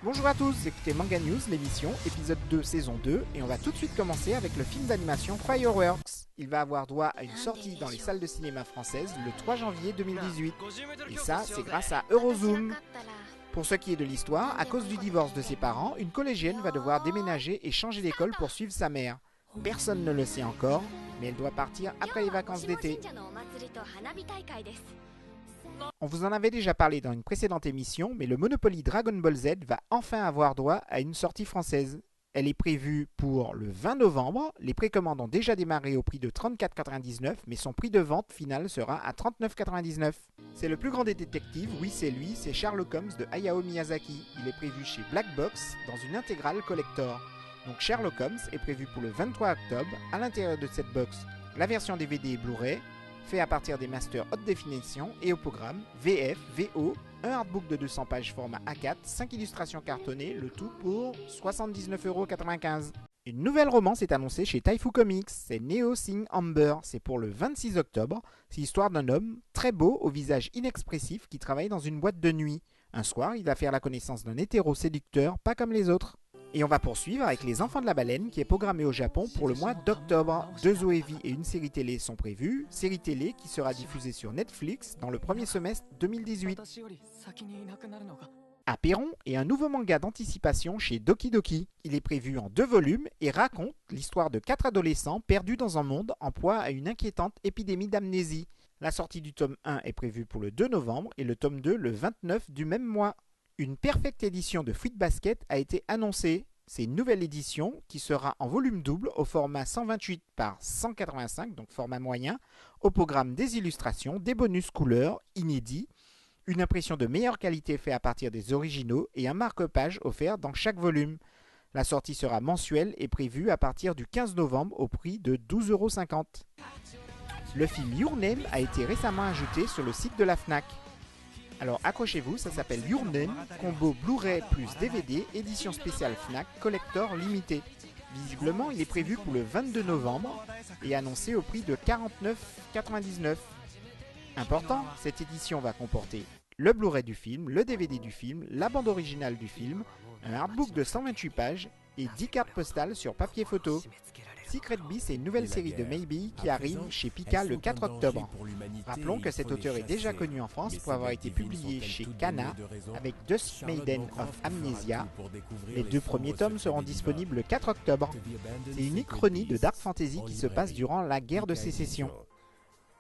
Bonjour à tous, écoutez Manga News, l'émission, épisode 2, saison 2, et on va tout de suite commencer avec le film d'animation Fireworks. Il va avoir droit à une sortie dans les salles de cinéma françaises le 3 janvier 2018. Et ça, c'est grâce à Eurozoom. Pour ce qui est de l'histoire, à cause du divorce de ses parents, une collégienne va devoir déménager et changer d'école pour suivre sa mère. Personne ne le sait encore, mais elle doit partir après les vacances d'été. On vous en avait déjà parlé dans une précédente émission, mais le Monopoly Dragon Ball Z va enfin avoir droit à une sortie française. Elle est prévue pour le 20 novembre, les précommandes ont déjà démarré au prix de 34,99, mais son prix de vente final sera à 39,99. C'est le plus grand des détectives, oui c'est lui, c'est Sherlock Holmes de Hayao Miyazaki. Il est prévu chez Black Box dans une intégrale collector. Donc Sherlock Holmes est prévu pour le 23 octobre à l'intérieur de cette box. La version DVD et Blu-ray, fait à partir des masters haute définition et au programme VF, VO, un artbook de 200 pages format A4, 5 illustrations cartonnées, le tout pour 79,95 €. Une nouvelle romance est annoncée chez Taifu Comics, c'est Neo Sing Amber, c'est pour le 26 octobre, c'est l'histoire d'un homme très beau au visage inexpressif qui travaille dans une boîte de nuit. Un soir, il va faire la connaissance d'un hétéro séducteur, pas comme les autres. Et on va poursuivre avec Les Enfants de la Baleine qui est programmé au Japon pour le mois d'octobre. 2 OEV et une série télé sont prévues. Série télé qui sera diffusée sur Netflix dans le premier semestre 2018. À Perron et un nouveau manga d'anticipation chez Doki Doki. Il est prévu en 2 volumes et raconte l'histoire de 4 adolescents perdus dans un monde en proie à une inquiétante épidémie d'amnésie. La sortie du tome 1 est prévue pour le 2 novembre et le tome 2 le 29 du même mois. Une perfecte édition de Fruit Basket a été annoncée. C'est une nouvelle édition qui sera en volume double au format 128 par 185, donc format moyen, au programme des illustrations, des bonus couleurs inédits, une impression de meilleure qualité faite à partir des originaux et un marque-page offert dans chaque volume. La sortie sera mensuelle et prévue à partir du 15 novembre au prix de 12,50 €. Le film Your Name a été récemment ajouté sur le site de la Fnac. Alors accrochez-vous, ça s'appelle Your Name, combo Blu-ray plus DVD, édition spéciale Fnac, collector limité. Visiblement, il est prévu pour le 22 novembre et annoncé au prix de 49,99 €. Important, cette édition va comporter le Blu-ray du film, le DVD du film, la bande originale du film, un artbook de 128 pages et 10 cartes postales sur papier photo. Secret Beast est une nouvelle série de Maybe qui arrive chez Pika le 4 octobre. Rappelons que cet auteur est déjà connu en France pour avoir été publié chez Kana avec Dust Maiden of Amnesia. Les 2 premiers tomes seront disponibles le 4 octobre. C'est une uchronie de Dark Fantasy qui se passe durant la guerre de sécession.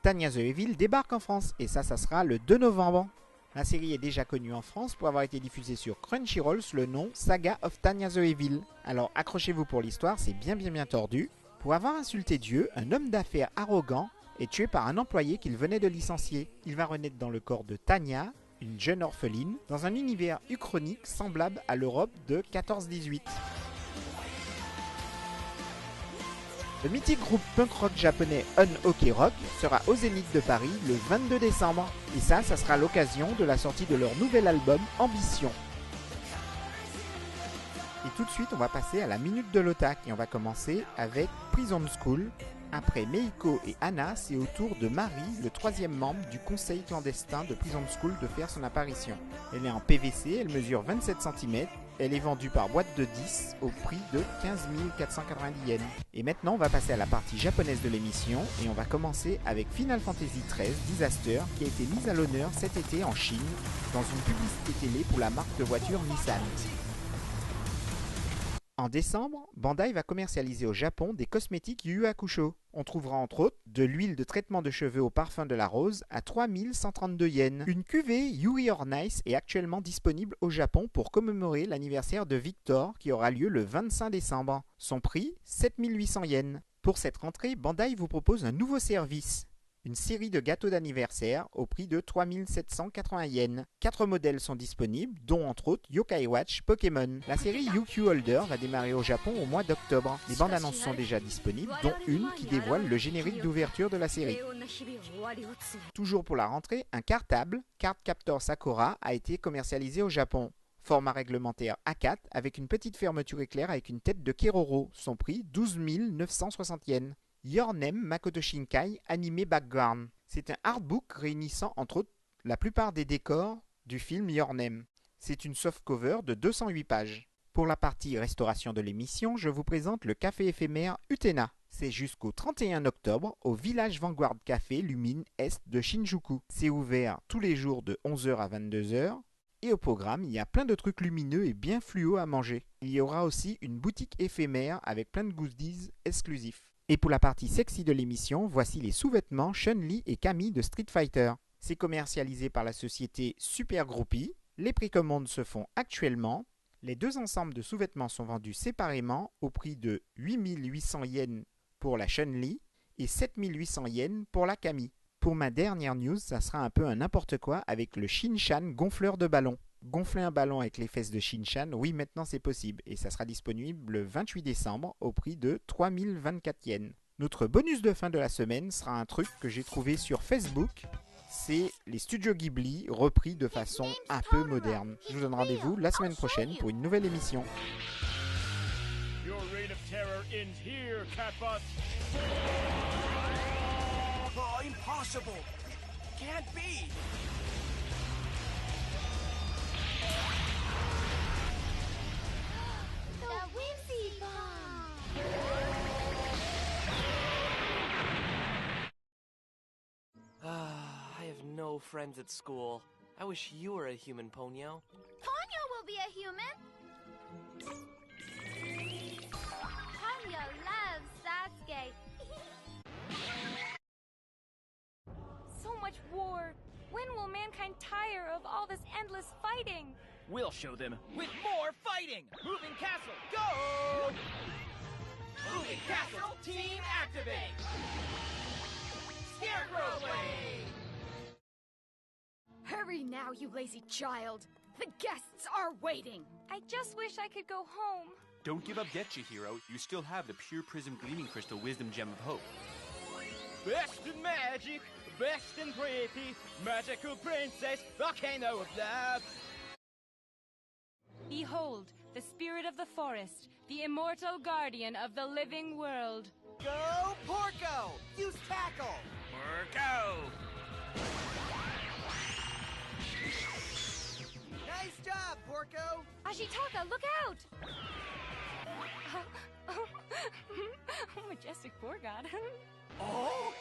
Tanya the Evil débarque en France et ça sera le 2 novembre. La série est déjà connue en France pour avoir été diffusée sur Crunchyroll sous le nom Saga of Tanya the Evil. Alors accrochez-vous pour l'histoire, c'est bien tordu. Pour avoir insulté Dieu, un homme d'affaires arrogant est tué par un employé qu'il venait de licencier. Il va renaître dans le corps de Tanya, une jeune orpheline, dans un univers uchronique semblable à l'Europe de 14-18. Le mythique groupe punk rock japonais Un-Ok Rock sera au Zénith de Paris le 22 décembre. Et ça sera l'occasion de la sortie de leur nouvel album Ambition. Et tout de suite, on va passer à la Minute de l'Otak et on va commencer avec Prison School. Après Meiko et Anna, c'est au tour de Marie, le 3e membre du conseil clandestin de Prison School, de faire son apparition. Elle est en PVC, elle mesure 27 cm, elle est vendue par boîte de 10 au prix de 15 490 yens. Et maintenant, on va passer à la partie japonaise de l'émission et on va commencer avec Final Fantasy XIII Disaster qui a été mise à l'honneur cet été en Chine dans une publicité télé pour la marque de voiture Nissan. En décembre, Bandai va commercialiser au Japon des cosmétiques Yu Yu Hakusho. On trouvera entre autres de l'huile de traitement de cheveux au parfum de la rose à 3132 yens. Une cuvée Yui or Nice est actuellement disponible au Japon pour commémorer l'anniversaire de Victor qui aura lieu le 25 décembre. Son prix, 7800 yens. Pour cette rentrée, Bandai vous propose un nouveau service. Une série de gâteaux d'anniversaire au prix de 3780 yens. 4 modèles sont disponibles, dont entre autres Yokai Watch Pokémon. La série UQ Holder va démarrer au Japon au mois d'octobre. Les bandes annonces sont déjà disponibles, dont une qui dévoile le générique d'ouverture de la série. Toujours pour la rentrée, un cartable, Card Captor Sakura, a été commercialisé au Japon. Format réglementaire A4 avec une petite fermeture éclair avec une tête de Keroro. Son prix 12 960 yens. Your Name Makoto Shinkai Anime Background. C'est un artbook réunissant entre autres la plupart des décors du film Your Name. C'est une softcover de 208 pages. Pour la partie restauration de l'émission, je vous présente le café éphémère Utena. C'est jusqu'au 31 octobre au Village Vanguard Café Lumine Est de Shinjuku. C'est ouvert tous les jours de 11h à 22h. Et au programme, il y a plein de trucs lumineux et bien fluo à manger. Il y aura aussi une boutique éphémère avec plein de goodies exclusifs. Et pour la partie sexy de l'émission, voici les sous-vêtements Chun-Li et Camille de Street Fighter. C'est commercialisé par la société Super Groupie. Les précommandes se font actuellement. Les deux ensembles de sous-vêtements sont vendus séparément au prix de 8800 yens pour la Chun-Li et 7800 yens pour la Camille. Pour ma dernière news, ça sera un peu un n'importe quoi avec le Shin-Chan gonfleur de ballon. Gonfler un ballon avec les fesses de Shin-Chan, oui maintenant c'est possible et ça sera disponible le 28 décembre au prix de 3024 yens. Notre bonus de fin de la semaine sera un truc que j'ai trouvé sur Facebook. C'est les studios Ghibli repris de façon un peu moderne. Je vous donne rendez-vous la semaine prochaine pour une nouvelle émission. Your reign of terror ends here, Catbus. Oh, impossible! Can't be! The Whimsy Bomb! I have no friends at school. I wish you were a human, Ponyo. Ponyo will be a human! Ponyo loves Sasuke. So much war! When will mankind tire of all this endless fighting? We'll show them with more fighting! Moving Castle, go! Moving Castle, team activate! Scarecrow Blade! Hurry now, you lazy child! The guests are waiting! I just wish I could go home. Don't give up yet, Chihiro. You still have the Pure Prism Gleaming Crystal Wisdom Gem of Hope. Best in magic, best in pretty, magical princess, volcano of love! Behold, the spirit of the forest, the immortal guardian of the living world. Go, Porco! Use tackle! Porco! Nice job, Porco! Ashitaka, look out! Oh, majestic poor god. Oh!